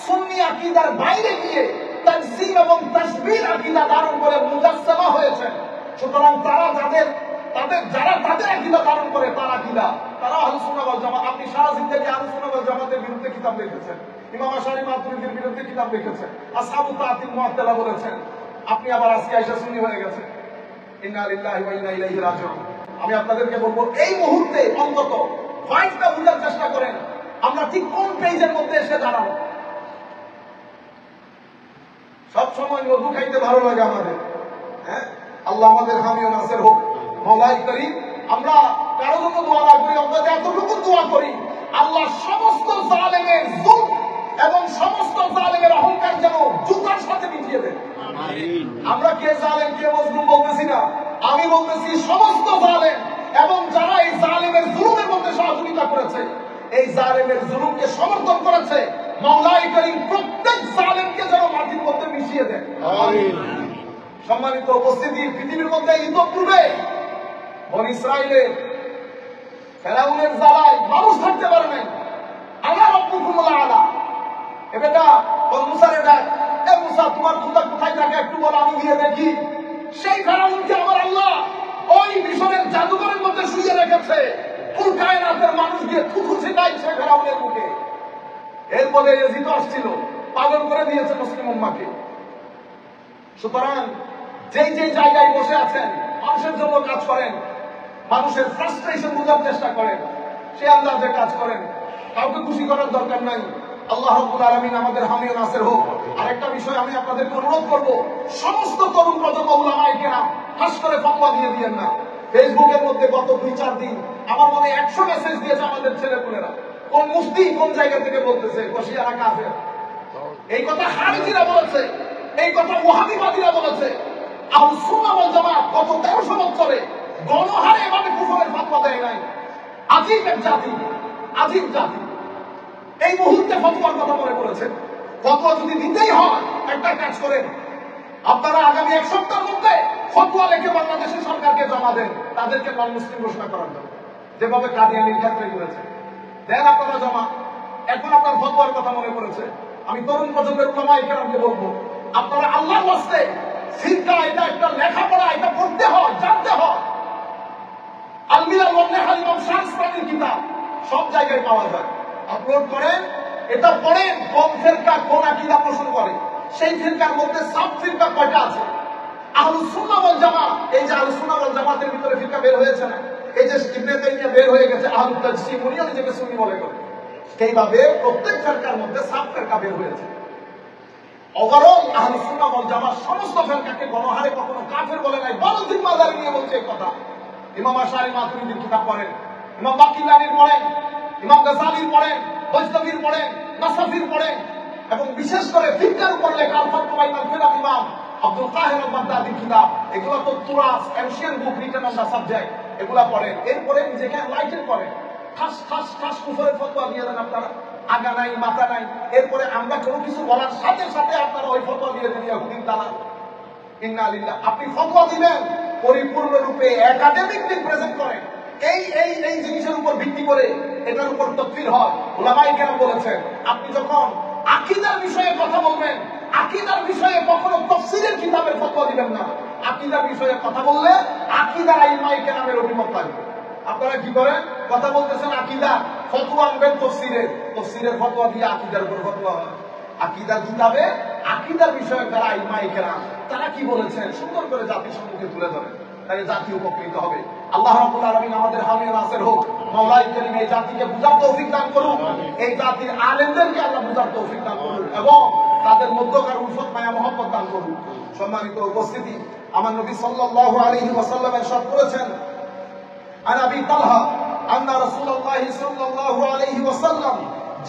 S1: সুন্নি আকীদার বাইরে গিয়ে তাজসীম এবং তাশবিহ আকীদা ধারণ করে মুজাসসামা হয়েছেন। সুতরাং তারা যারা তাদের আকীদা ধারণ করে তার আকীদা, তারা আহলুস সুন্নাহ ওয়াল জামাত। আপনি সারা জিন্দেগি আহলুস সুন্নাহ ওয়াল জামাতের বিরুদ্ধে কিতাব লিখেছেন, ইমাম আশআরী মাতুরিদির বিরুদ্ধে কিতাব লিখেছেন, আসহাবুত তা'তিল মুআত্তালা বলেছেন, আপনি আবার আজকে আইসা সুন্নি হয়ে গেছেন। ইন্না লিল্লাহি ওয়া ইন্না ইলাইহি রাজিউন। আমি আপনাদেরকে বলবো, এই মুহূর্তে অন্তত পয়েন্টটা বুঝার চেষ্টা করেন, আমরা ঠিক কোন পেজের মধ্যে এসে দাঁড়াবো। সব সময় মধু খাইতে ভালো লাগে আমাদের, হ্যাঁ, আল্লাহ আমাদের হামি ও নাসির হোক। মাওলাই করিম, আমরা কারো জন্য দোয়া না করি, আমরা এতটুকু দোয়া করি, আল্লাহ সমস্ত জালেমের জুলম এবং সমস্ত জালেমের অহংকার যেন জুতার সাথে মিটিয়ে দেন। আমরা কে জালেম কে মজলুম বলতেছি না, আমি বলতেছি সমস্ত জালেম এবং যারা এই জালেমের জুলুমের মধ্যে সহযোগিতা করেছে, এই জালেমের জুলুমকে সমর্থন করেছে, মাওলাই করিম প্রত্যেক জালেমকে যেন মাটির মধ্যে মিশিয়ে দেন। সম্মানিত উপস্থিতি, পৃথিবীর মধ্যে ইতোপূর্বে বনী ইসরাইলের ফেরাউনের জ্বালায় মানুষ থাকতে পারে নাই। আল্লাহ রাব্বুকুমুল আলা, এ বেটা ওই মুসারে ডাক, এ মুসা তোমার খোদা কোথায় থাকে একটু বল, আমি গিয়ে দেখি। সেই ফেরাউনকে আমার আল্লাহ ওই মিশরের জাদুঘরের মধ্যে শুইয়ে রেখে এরপরে ইয়াজিদ আসছিল, পাগল করে দিয়েছে মুসলিম উম্মাহকে। সুতরাং যেই যেই জায়গায় বসে আছেন, মানুষের জন্য কাজ করেন, মানুষের ফ্রাস্ট্রেশন বোঝার চেষ্টা করেন, সে আন্দাজে কাজ করেন, কাউকে খুশি করার দরকার নাই। আল্লাহ রাব্বুল আলামিন আমাদের হামি ও নাসির হোক। আরেকটা বিষয় আমি আপনাদেরকে অনুরোধ করব, সমস্ত তরুণ প্রজন্ম উলামায়ে কেরাম হাস করে ফতোয়া দিয়ে দিয়েন না। ফেসবুকের মধ্যে গত 2-4 দিন আমার মনে 100 মেসেজ দিয়েছে আমাদের ছেলেপুলেরা, কোন মুফতি কোন জায়গা থেকে বলতেছে শিয়ারা কাফের। এই কথা খারিজিরা বলেছে, এই কথা ওয়াহাবিবাদীরা বলেছে। আহলুস সুন্নাহ ওয়াল জামাত গত 1300 বছরে গণহারে এভাবে কুফরের ফতোয়া দেয় নাই। আজীব এক জাতি, আজীব জাতি। এই মুহূর্তে ফতোয়ার কথা মনে করেছে। ফতোয়া যদি দিতেই হয়, একটা কাজ করেন, আপনারা আগামী 1 সপ্তাহের মধ্যে ফতোয়া লিখে বাংলাদেশের সরকারকে জমা দেন, তাদেরকে নন মুসলিম ঘোষণা করার জন্য, যেভাবে কাদিয়ানীর ক্ষেত্রে করেছে। দেন আপনারা জমা। এখন আপনার ফতোয়ার কথা মনে করেছে। আমি তরুণ প্রজন্মের উলামায়ে কেরামকে বলবো, আপনারা আল্লাহর ওয়াস্তে ফিরকা এটা একটা লেখাপড়া, এটা পড়তে হয়, জানতে হয়। আল মিলাল ওয়ান নিহাল ইমাম শাহস্তানির কিতাব সব জায়গায় পাওয়া যায়, আপলোড করেন, এটা পড়েন। কোন ফিরকা কোন আকীদা পোষণ করে, সেই ফিরকার মধ্যে সাব ফিরকা কয়টা আছে। আহলুস সুন্নাহ ওয়াল জামাত, এই যে আহলুস সুন্নাহ ওয়াল জামাতের ভিতরে ফিরকা বের হয়েছে না, এই যে ইবনে তাইমিয়া বের হয়ে গেছে, আহলুত তাজসিম, উনিও নিজেকে সুন্নি বলে করে। সেইভাবে প্রত্যেক ফিরকার মধ্যে সাব ফিরকা বের হয়েছে। ওভারঅল আহলুস সুন্নাহ ওয়াল জামাত সমস্ত ফিরকাকে গণহারে কখনো কাফের বলে নাই, বরং জিম্মাদারি নিয়ে বলছে এই কথা। ইমাম আশআরী মাতুরিদির কিতাব পড়েন, ইমাম বাকিলানির পড়েন, ইমাম গাযালির পড়েন, বৈষ্ণবীর পড়েন, নাসাফির পড়েন, এবং বিশেষ করে ফিকহের উপর লেখা আল ফাতওয়া বাইনাল ফিরাক ইমাম আব্দুল কাহির আল বাগদাদির কিতাব, এগুলো তো তুরাস, ancient book written on the subject, এগুলা পড়েন। এরপরে নিজেকে এনলাইটেন করেন। ঠাস ঠাস ঠাস কুফরের ফতোয়া দিয়ে দেন আপনারা, আগা নাই মাথা নাই। এরপরে আমরা কোনো কিছু বলার সাথে সাথে আপনারা ওই ফতোয়া দিয়ে দেন ইহুদির দালাল। ইন্না লিল্লাহ। আপনি ফতোয়া দিবেন, পরিপূর্ণরূপে একাডেমিক রিপ্রেজেন্ট করেন। এই এই এই জিনিসের উপর ভিত্তি করে এটার উপর তাফসীর হয়। উলামায়ে কেরাম বলেছেন, আপনি যখন আকীদার বিষয়ে কথা বলবেন, আকীদার বিষয়ে কখনো তাফসীরের কিতাবের ফতোয়া দিবেন না। আকীদার বিষয়ে কথা বললে আকীদার আইমায়ে কেরামের অভিমত লাগবে। আপনারা কি করেন, কথা বলতেছেন আকীদা, ফতোয়া আনবেন তাফসীরের, তাফসীরের ফতোয়া দিয়ে আকীদার উপর ফতোয়া হয়। আকীদার কিতাবে আকীদার বিষয়ে যারা আইমায়ে কেরাম তারা কি বলেছেন সুন্দর করে জাতির সম্মুখে তুলে ধরেন, তাহলে জাতি উপকৃত হবে। আল্লাহ রাব্বুল আলামিন আমাদের হামি ও নাসির হোক। মাওলাই কারীম এই জাতিকে বুঝার তৌফিক দান করুন, এই জাতির আলেমদেরকে আল্লাহ বুঝার তৌফিক দান করুন, এবং তাদের মধ্যকার উলফত মায়া মহব্বত দান করুন। সম্মানিত উপস্থিতি, আমার নবী সাল্লাল্লাহু আলাইহি ওয়াসাল্লাম ইরশাদ করেছেন, আন আবি তালহা আন্না রাসূলুল্লাহ সাল্লাল্লাহু আলাইহি ওয়াসাল্লাম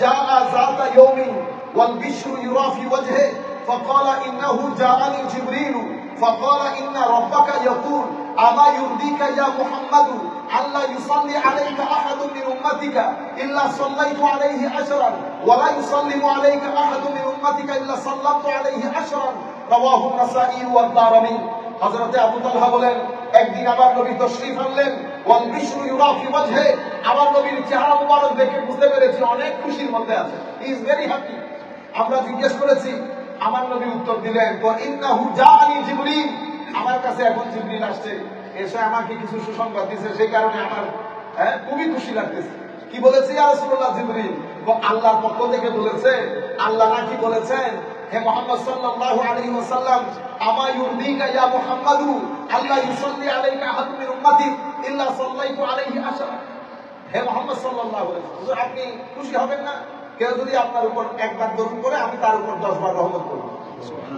S1: জাআ যাতা ইয়াউমিন ওয়াল বিশরু ইউরা ফি ওয়াজহি فقال إنه جاءني جبريل فقال إن ربك يقول أما يرضيك يا محمد ألا يصلي عليك أحد من أمتك إلا صليت عليه 10 ولا يسلم عليك أحد من أمتك إلا سلمت عليه 10 رواه النسائي والدارمي। হযরত আবু তালহা বলেন, একদিন আমার নবী তাশরীফ আনলেন, ওয়াল বিশরু ইউরা ফি ওয়াজহি, আমার নবীর চেহারা মুবারক দেখে বুঝতে পেরেছি অনেক খুশির মধ্যে আছে, হি ইজ ভেরি হ্যাপি। আমরা জিজ্ঞেস করেছি, আমার নবী উত্তর দিলেন, ইন্নাহু জাআনি জিবরিল, আমার কাছে এখন জিবরিল আসছে, এসে আমাকে কিছু সুসংবাদ দিয়েছে, সেই কারণে আমার খুবই খুশি লাগতেছে। কি বলেছে ইয়া রাসূলুল্লাহ? জিবরিল আল্লাহর পক্ষ থেকে বলেছে, আল্লাহ নাকি বলেছেন, হে মুহাম্মদ সাল্লাল্লাহু আলাইহি ওয়াসাল্লাম, আমা ইউরদিকা ইয়া মুহাম্মাদু আল্লাহ ইউসাল্লি আলাইকা আহাদুম মিন উম্মতি ইল্লা সাল্লাইতু আলাইহি 10। হে মুহাম্মদ সাল্লাল্লাহু আলাইহি ওয়াসাল্লাম, আপনি খুশি হবেন না? কেউ যদি আপনার উপর একবার দরুদ পড়ে, আমি তার উপর 10 বার রহমত করব।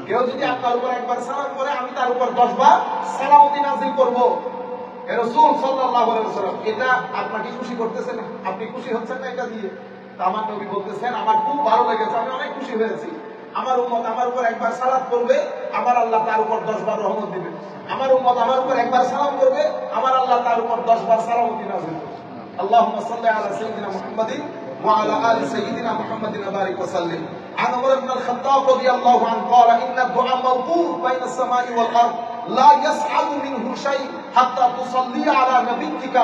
S1: কেউ যদি আপনার উপর একবার সালাম করে, আমি তার উপর 10 বার সালামতি নাযিল করব। হে রাসূল সাল্লাল্লাহু আলাইহি ওয়াসাল্লাম, এটা আপনাকে খুশি করতেছে না? আপনি খুশি হচ্ছেন না এটা দিয়ে? আমার নবী বলতেছেন, আমার খুব ভালো লেগেছে, আমি অনেক খুশি হয়েছি। আমার উম্মত আমার উপর একবার সালাত করবে, আমার আল্লাহ তার উপর 10 বার রহমত দিবেন। আমার উম্মত আমার উপর একবার সালাম করবে, আমার আল্লাহ তার উপর 10 বার সালামতি নাযিল করবে। আল্লাহুম্মা সাল্লি আলা সাইয়্যিদিনা মুহাম্মাদিন وعلى آل سيدنا محمد وبارك وسلم. عن عمر بن الخطاب رضي الله عنه قال إن الدعاء موقوف بين السماء والأرض لا يسعد منه شيء حتى تصلي على نبيك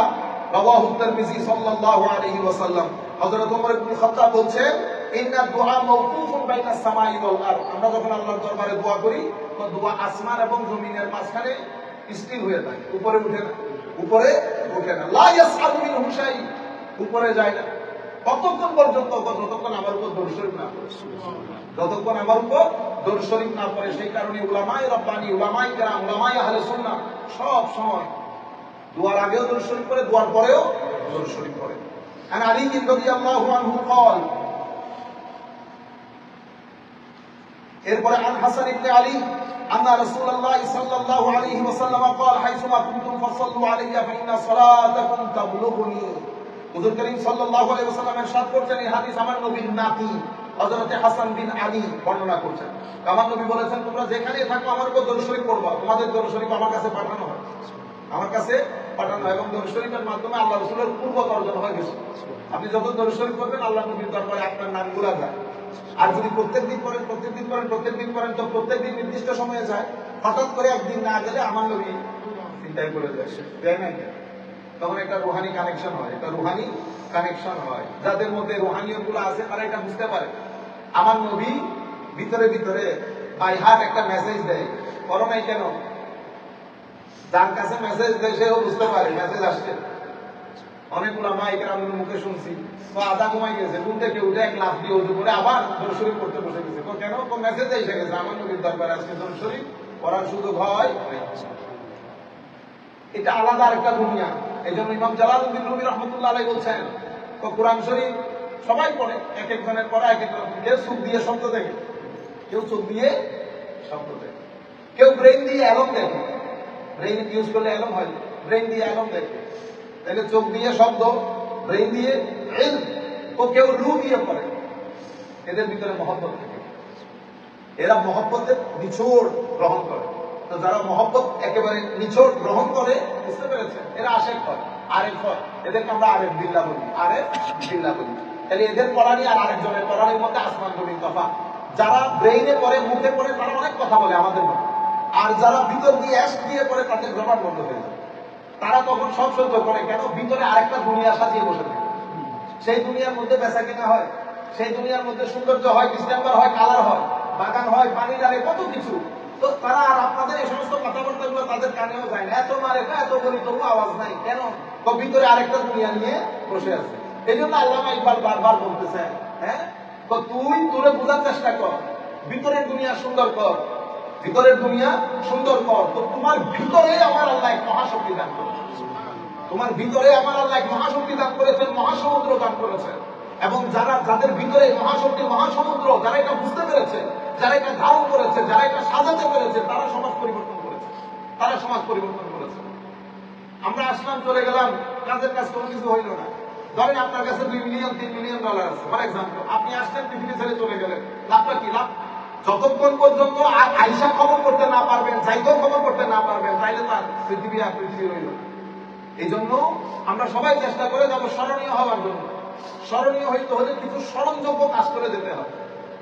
S1: رواه الترمذي صلى الله عليه وسلم. হযরত ওমর ইবনে খাত্তাব বলছেন, ইন্না দুআ মাওকুফুন বাইনাস সামাই ওয়াল আরদ, আমরা যখন আল্লাহর দরবারে দোয়া করি, তো দোয়া আসমান এবং জমিনের মাঝখানে স্থির হয়ে থাকে, উপরে উঠে না, উপরে উঠে না। লা ইয়াসআদু মিনহু শাই, উপরে যায় না। কতক্ষণ পর্যন্ত? যতক্ষণ আমার উপর দরুদ শরীফ না পড়ে, যতক্ষণ আমার উপর দরুদ শরীফ না পড়ে। সেই কারণে উলামায়ে রব্বানি, উলামায়ে কেরাম, উলামায়ে আহলে সুন্নাহ সব সময় দুয়ার আগেও দরুদ শরীফ পড়ে, দুয়ার পরেও দরুদ শরীফ পড়ে। আন আলী রাদিয়াল্লাহু আনহু قال, এরপরে আন হাসান ইবনে আলী আন্না রাসূলুল্লাহ সাল্লাল্লাহু আলাইহি ওয়াসাল্লাম قال হাইসুমা কুনতুম ফাসাল্লু আলাইয়া ফাইন্না সালাতাকুম তাবলুগুনি। হুজুর করিম সাল্লাল্লাহু আলাইহি ওয়াসাল্লাম এরশাদ করছেন, এই হাদিস আমার নবীর নাতি হযরত হাসান বিন আলী বর্ণনা করছেন। আমার নবী বলেছেন, তোমরা যেখানেই থাকো আমার উপর দরুদ শরীফ পড়বা। তোমাদের দরুদ শরীফ আমার কাছে পাঠানো হয়, আমার কাছে পাঠানো হয়, এবং দরুদ শরীফের মাধ্যমে আল্লাহ রাসূলের কুরবত অর্জন হয় বেশি। আপনি যত দরুদ শরীফ করবেন আল্লাহ নবীর দরবারে আপনার নাম গুলা যায়। আর যদি প্রত্যেকদিন করেন তো প্রত্যেকদিন নির্দিষ্ট সময়ে যায়। হঠাৎ করে একদিন না গেলে আমার নবী চিন্তায় করে যায়, তখন একটা রুহানি কানেকশন হয়, একটা রুহানি কানেকশন হয়। যাদের মধ্যে রুহানিয়ত গুলো আছে তারা এটা বুঝতে পারে। আমার নবী ভিতরে ভিতরে বাই হার্ট একটা মেসেজ দেয়, করো নাই কেন? যার কাছে মেসেজ দেয় সেও বুঝতে পারে মেসেজ আসছে। অনেকগুলো মাইকের আমি মুখে শুনছি, তো আধা ঘুমাই গেছে, ঘুম থেকে উঠে এক লাফ দিয়ে উজু করে আবার দরুদ শরীফ পড়তে বসে গেছে। কেন? মেসেজ এসে গেছে আমার নবীর দরবারে আজকে দরুদ শরীফ পড়ার সুযোগ হয়। এটা আলাদা আরেকটা দুনিয়া। এই জন্য ইমাম জালালউদ্দিন রুমি রহমতুল্লাহ আলাইহি বলছেন, তো কোরআন শরীফ সবাই পড়ে, এক একজনের পড়া এক এক রকম। কেউ চোখ দিয়ে শব্দ দেখে, কেউ চোখ দিয়ে শব্দ দেখে, কেউ ব্রেন দিয়ে অ্যালম দেখে। ব্রেন ইউজ করলে অ্যালম হয়, ব্রেন দিয়ে অ্যালম দেখে। তাহলে চোখ দিয়ে শব্দ, ব্রেন দিয়ে ইলম, ও কেউ রু দিয়ে পড়ে। এদের ভিতরে মহব্বত থাকে, এরা মহব্বতের নিচোড় গ্রহণ করে। তো যারা মহব্বত একেবারে নিছক গ্রহণ করে, বুঝতে পেরেছেন, এরা আশেক হয়, আরেফ হয়। এদেরকে আমরা আরেফ বিল্লাহ বলি, আরেফ বিল্লাহ বলি। তাহলে এদের পড়ানি আর আরেকজনের পড়ানির মধ্যে আসমান জমিন তফাৎ। যারা ব্রেইনে পড়ে, মুখে পড়ে, তারা অনেক কথা বলে আমাদের মতো। আর যারা ভিতর দিয়ে অ্যাশ দিয়ে পড়ে, তাদের জবান বন্ধ হয়ে যায়। তারা তখন সব সহ্য করে, কেন? ভিতরে আরেকটা দুনিয়া সাজিয়ে বসে থাকে। সেই দুনিয়ার মধ্যে বেচা কেনা হয়, সেই দুনিয়ার মধ্যে সৌন্দর্য হয়, ডিসেম্বর হয়, কালার হয়, বাগান হয়, পানি ডালে, কত কিছু। তো তারা আর আপনাদের এই সমস্ত কথাবার্তা গুলো তাদের কানেও যায় না। এত মারে, এত বলি, তবু আওয়াজ নাই, কেন? ভিতরে আরেকটা দুনিয়া নিয়ে বসে আছে। এই জন্য আল্লামা ইকবাল বারবার বলতেছেন, হ্যাঁ, তো তুই তোরে বোঝার চেষ্টা কর, ভিতরের দুনিয়া সুন্দর কর, ভিতরের দুনিয়া সুন্দর কর। তো তোমার ভিতরে আমার আল্লাহ এক মহাশক্তি দান করেছেন, তোমার ভিতরে আমার আল্লাহ এক মহাশক্তি দান করেছেন, মহাসমুদ্র দান করেছেন। এবং যাদের ভিতরে মহাশক্তি, মহাসমুদ্র, যারা এটা বুঝতে পেরেছে, যারা এটা ধারণ করেছে, যারা এটা সাজাতে পেরেছে, তারা সমাজ পরিবর্তন করেছে, তারা সমাজ পরিবর্তন করেছে। আমরা আসলাম, চলে গেলাম, কাজের কাজ কোনো কিছু হইল না। ধরেন আপনার কাছে 2 মিলিয়ন 3 মিলিয়ন ডলার আছে, ফর এক্সাম্পল। আপনি আসলেন, পৃথিবী ছেড়ে চলে গেলেন, লাভটা কি? লাভ যতক্ষণ পর্যন্ত আইসা খবর করতে না পারবেন, যাইতেও খবর করতে না পারবেন, তাইলে তার পৃথিবী আর পৃথিবী রইল। এই জন্য আমরা সবাই চেষ্টা করে যাবো স্মরণীয় হওয়ার জন্য। স্মরণীয় হইতে হলে কিছু স্মরণযোগ্য কাজ করে যেতে হবে।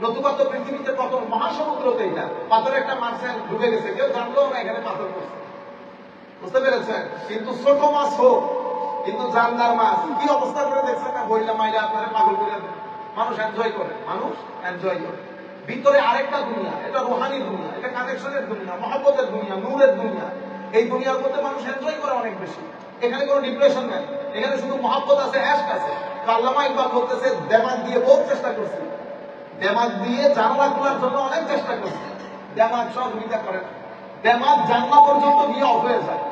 S1: নতুবা তো পৃথিবীতে কত মহাসমুদ্রতে এটা পাথর একটা মারছেন, ঢুকে গেছে, কেউ জানলেও না এখানে পাথর পড়ছে, বুঝতে পেরেছেন? কিন্তু ছোট মাছ হোক, কিন্তু জানলার মাছ কি অবস্থা করে দেখছেন না? বইলা মাইলা আপনারা পাগল করে দেন। মানুষ এনজয় করে, মানুষ এনজয় করে। ভিতরে আরেকটা দুনিয়া, এটা রুহানি দুনিয়া, এটা কানেকশনের দুনিয়া, মহব্বতের দুনিয়া, নূরের দুনিয়া। এই দুনিয়ার মধ্যে মানুষ এনজয় করে অনেক বেশি। এখানে কোনো ডিপ্রেশন নেই, এখানে শুধু মহব্বত আছে, অ্যাশ আছে। আল্লামা ইকবাল বলতেছে, দেমাগ দিয়ে বহুত চেষ্টা করছি, দেমাগ দিয়ে জানলা খোলার জন্য অনেক চেষ্টা করছি, দেমাগ সহযোগিতা করে না। দেমাগ জানলা পর্যন্ত গিয়ে অফ হয়ে যায়।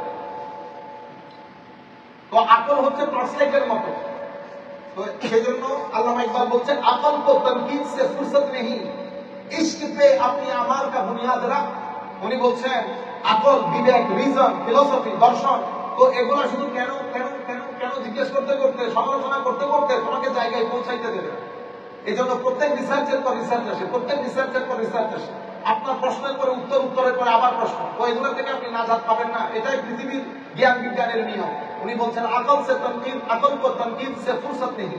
S1: তো আকল হচ্ছে টর্চলাইটের মতো। তো সেই জন্য আল্লামা ইকবাল বলছেন, আকল কো তনকিদ সে ফুরসত নেই, ইশক পে আপনি আমাল কা বুনিয়াদ রাখ। উনি বলছেন, আকল, বিবেক, রিজন, ফিলোসফি, দর্শন, তো এগুলা শুধু কেন কেন কেন কেন জিজ্ঞেস করতে করতে, সমালোচনা করতে করতে তোমাকে জায়গায় পৌঁছাইতে দেবে। এই জন্য প্রত্যেক রিসার্চের পর রিসার্চ আসে, প্রত্যেক রিসার্চের পর রিসার্চ আসে। আপনার প্রশ্নের পরে উত্তর, উত্তরের পরে আবার প্রশ্ন। তো এগুলো থেকে আপনি নাজাত পাবেন না। এটাই পৃথিবীর জ্ঞান বিজ্ঞানের নিয়ম। উনি বলছেন, আকল সে তনকিদ, আকল কো তনকিদ সে ফুরসত নেই,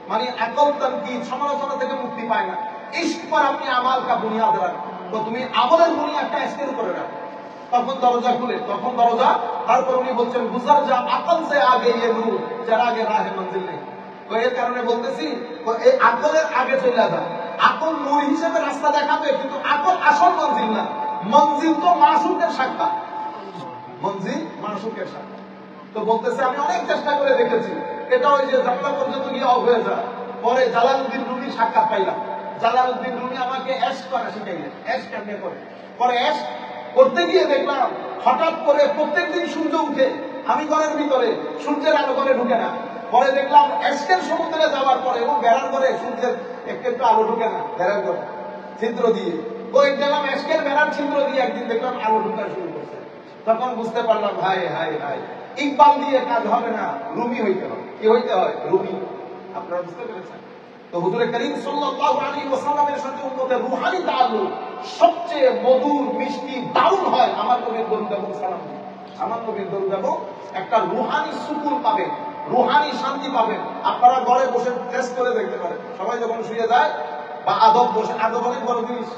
S1: মানে আকল তনকিদ, সমালোচনা থেকে মুক্তি পায় না। ইশক পর আপনি আমাল কা বুনিয়াদ রাখ। তো তুমি আমলের বুনিয়াদটা ইশকের উপরে রাখো, তখন দরজা খুলে, তখন দরজা। তারপর উনি বলছেন, গুজার যা আকল সে আগে ইয়ে নূর, যার আগে রাহে মঞ্জিল নেই। তো এর কারণে বলতেছি, এই আকলের আগে চলে যা। আকল নূর হিসেবে রাস্তা দেখাবে, কিন্তু আকল আসল মঞ্জিল না। মঞ্জিল তো মাসুকের সাক্ষাৎ, মঞ্জিল মাসুকের সাক্ষাৎ। তো বলতেছে, আমি অনেক চেষ্টা করে দেখেছি, এটা ওই যে জানলা পর্যন্ত গিয়ে অফ হয়ে যায়। পরে জালালউদ্দিন রুমির সাক্ষাৎ পাইলাম। জালালউদ্দিন রুমি আমাকে অ্যাশ করা শিখাইলেন, অ্যাশ কেমনে করে। পরে অ্যাশ করতে গিয়ে দেখলাম হঠাৎ করে প্রত্যেকদিন সূর্য উঠে, আমি ঘরের ভিতরে, সূর্যের আলো ঘরে ঢুকে না। পরে দেখলাম এসকের সমুদ্রে যাওয়ার পরে এবং বেড়ার ঘরে সূর্যের একটু আলো ঢুকে না, বেড়ার ঘরে ছিদ্র দিয়ে ওই দেখলাম এসকের বেড়ার ছিদ্র দিয়ে একদিন দেখলাম আলো ঢুকা শুরু করছে। তখন বুঝতে পারলাম হাই হাই হাই, ইকবাল দিয়ে কাজ হবে না, রুমি হইতে হয়। কি হইতে হয়? রুমি। আপনারা বুঝতে পেরেছেন? তো হুজুর করিম সাল্লাল্লাহু আলাইহি ওয়াসাল্লামের সাথে উম্মতের রূহানি তাআল্লুক সবচেয়ে মধুর, মিষ্টি, দারুণ হয় আমার নবীর দরুদ এবং সালাম দিয়ে। আমার নবীর দরুদ এবং একটা রূহানি সুকুন পাবেন, রূহানি শান্তি পাবেন। আপনারা ঘরে বসে টেস্ট করে দেখতে পারেন। সবাই যখন শুয়ে যায় বা আদব বসে, আদব অনেক বড় জিনিস।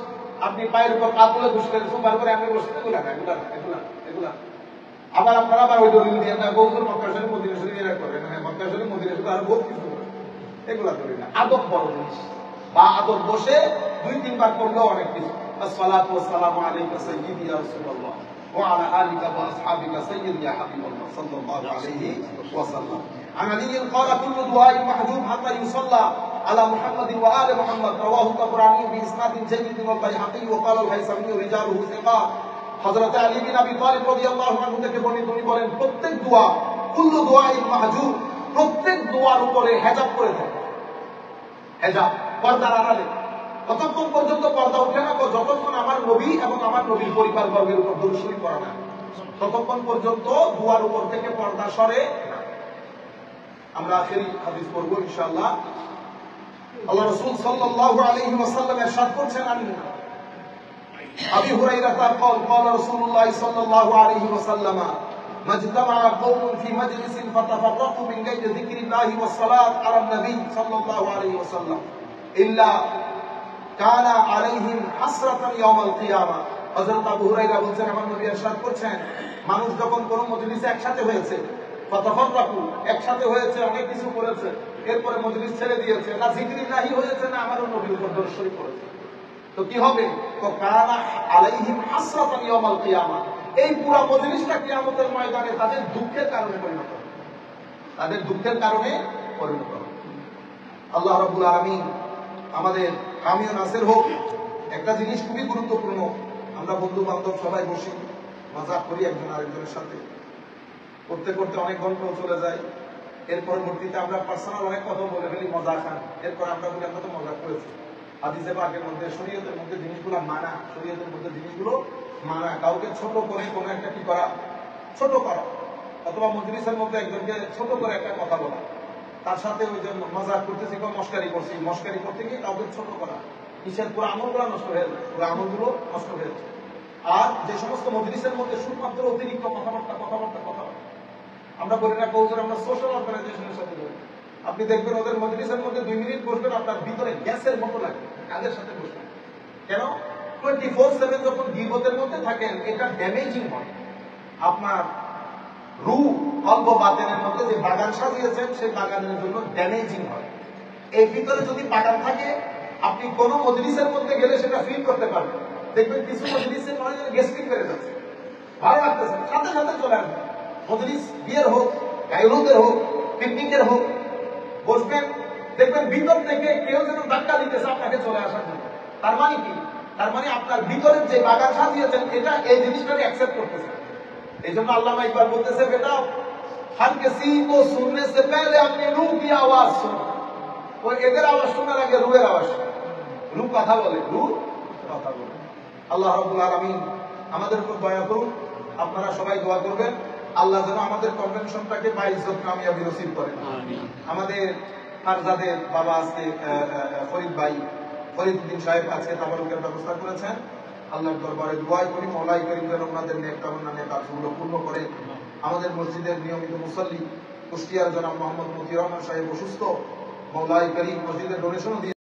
S1: আপনি পায়ের উপর পা তুলে বসলেন, সুপার করে আপনি বসে, এগুলা আবার আপনারা আবার ওই দলিল দিয়ে না বৌদ্ধ মক্কা শরীফ, মদিনা শরীফ এরা করেন। হ্যাঁ, মক্কা শরীফ, মদিনা শরীফ আরো বহুত কিছু করেন, এগুলা করি না। আদব বড় জিনিস। বা আদব বসে 2-3 বার করলেও অনেক কিছু। আসসালাতু ওয়াসসালামু আলাইকা সাইয়্যিদি ইয়া রাসূলুল্লাহ ওয়া আলা আলিকা ওয়া আসহাবিকা সাইয়্যিদি ইয়া হাবিবাল্লাহ সাল্লাল্লাহু আলাইহি ওয়াসাল্লাম। عن علي قال كل دعاء محجوب حتى يصلى على محمد وآل محمد رواه الطبراني بإسناد جيد والبيهقي وقال الهيثمي رجاله ثقات। হযরত আলী বিন আবি তালিব রাদিয়াল্লাহু আনহু থেকে বর্ণিত, তিনি বলেন প্রত্যেক দোয়া, কুল্লু দুআইন মাহজুব, প্রত্যেক দোয়ার উপরে হেজাব করে থাকে। হেজাব পর্দার আড়ালে। কতক্ষণ পর্যন্ত পর্দা ওঠে না? যতক্ষণ আমার নবী এবং আমার নবীর পরিবার বর্গের উপর দরুদ শরীফ পড়া না, ততক্ষণ পর্যন্ত দুয়ার উপর থেকে পর্দা সরে না। আমরা আখেরি হাদিস পড়ব ইনশাআল্লাহ। আল্লাহ রাসূল সাল্লাল্লাহু আলাইহি ওয়াসাল্লাম ইরশাদ করছেন, أبي هريرة قال قال رسول الله صلى الله عليه وسلم ما اجتمع قوم في مجلس فتفرقوا من غير ذكر الله والصلاة على النبي صلى الله عليه وسلم إلا كان عليهم حسرة يوم القيامة। হযরত আবু হুরায়রা বলেন, আমার নবী ইরশাদ করেছেন, মানুষ যখন কোন মজলিসে একসাথে হয়েছে, ফাতাফাররাকু, একসাথে হয়েছে, অনেক কিছু করেছে, এরপরে মজলিস ছেড়ে দিয়েছে, না জিকিরিল্লাহি হয়েছে, না আমার নবীর উপর দরুদ শরীফ পড়েছে, তো কি হবে? তো কানা আলাইহিম হাসরাতান ইয়াউমাল কিয়ামা, এই পুরো মজলিসটা কিয়ামতের ময়দানে তাদের দুঃখের কারণে পরিণত হবে, তাদের দুঃখের কারণে পরিণত হবে। আল্লাহ রাব্বুল আলামিন আমাদের হামিও নাসির হোক। একটা জিনিস খুবই গুরুত্বপূর্ণ, আমরা বন্ধু বান্ধব সবাই বসি, মজা করি একজন আরেকজনের সাথে, করতে করতে অনেক ঘন্টাও চলে যায়। এর পরবর্তীতে আমরা পার্সোনাল অনেক কথা বলে ফেলি, মজা খান, এরপর আমরা বলি আমরা তো মজা করেছি। হাদিসে পাকের মধ্যে, শরীয়তের মধ্যে জিনিসগুলো মানা, শরীয়তের মধ্যে জিনিসগুলো মানা। কাউকে ছোট করে কোনো একটা কি করা, ছোট করা, অথবা মজলিসের মধ্যে একজনকে ছোট করে একটা কথা বলা, তার সাথে ওই যে মজাক করতেছি, মস্কারি করছি, মস্কারি করতে গিয়ে কাউকে ছোট করা, কিসের পুরো আমলগুলো নষ্ট হয়ে যায়, পুরো আমলগুলো নষ্ট হয়ে যায়। আর যে সমস্ত মজলিসের মধ্যে শুধুমাত্র অতিরিক্ত কথাবার্তা, আমরা বলি না কৌশল, আমরা সোশ্যাল অর্গানাইজেশনের সাথে বলি, আপনি দেখবেন ওদের মজলিসের মধ্যে 2 মিনিট বসবেন, আপনার ভিতরে গ্যাসের মতো লাগবে, কাদের সাথে বসবেন। কেন? 24/7 যখন গীবতের মধ্যে থাকেন, এটা ড্যামেজিং হয়। আপনার রূহ, কলব, বাতেনের মধ্যে যে বাগান সাজিয়েছেন, সেই বাগানের জন্য ড্যামেজিং হয়। এই ভিতরে যদি বাগান থাকে, আপনি কোন মজলিসের মধ্যে গেলে সেটা ফিল করতে পারবেন। দেখবেন কিছু মজলিসে মনে হয় গ্যাস্ট্রিক বেড়ে যাচ্ছে, ভালো লাগতেছে, সাথে সাথে চলে আসবে। মজলিস বিয়ের হোক, গায়রুদের হোক, পিকনিকের হোক, বসবেন, দেখবেন ভিতর থেকে কেউ যেন ধাক্কা দিতেছে আপনাকে চলে আসার জন্য। তার মানে কি? তার মানে আপনার ভিতরের যে বাগান সাজিয়েছেন, এটা এই জিনিসটাকে অ্যাকসেপ্ট করতেছে। এই জন্য আল্লামা ইকবাল বলতেছে, বেটা हर किसी को सुनने से पहले अपनी रूह की आवाज सुनो। ওই এদের আওয়াজ শোনার আগে রূহের আওয়াজ। রূহ কথা বলে, রূহ কথা বলে। আল্লাহ রাব্বুল আলামিন আমাদের উপর দয়া করুন। আপনারা সবাই দোয়া করবেন, আল্লাহ যেন আমাদের কনভেনশনটাকে বাইজ্জত কামিয়াবি নসিব করেন। আমাদের ফারজাদের বাবা আজকে ফরিদ ভাই, ফরিদ উদ্দিন সাহেব আজকে তাবারুকের ব্যবস্থা করেছেন। আল্লাহর দরবারে দোয়া করি, মওলাই করিম যেন ওনাদের নেক কামনা, নেক আরজুগুলো পূর্ণ করে। আমাদের মসজিদের নিয়মিত মুসল্লি কুষ্টিয়ার জনাব মোহাম্মদ মতিউর রহমান সাহেব অসুস্থ, মওলাই করিম মসজিদের ডোনেশনও দিয়ে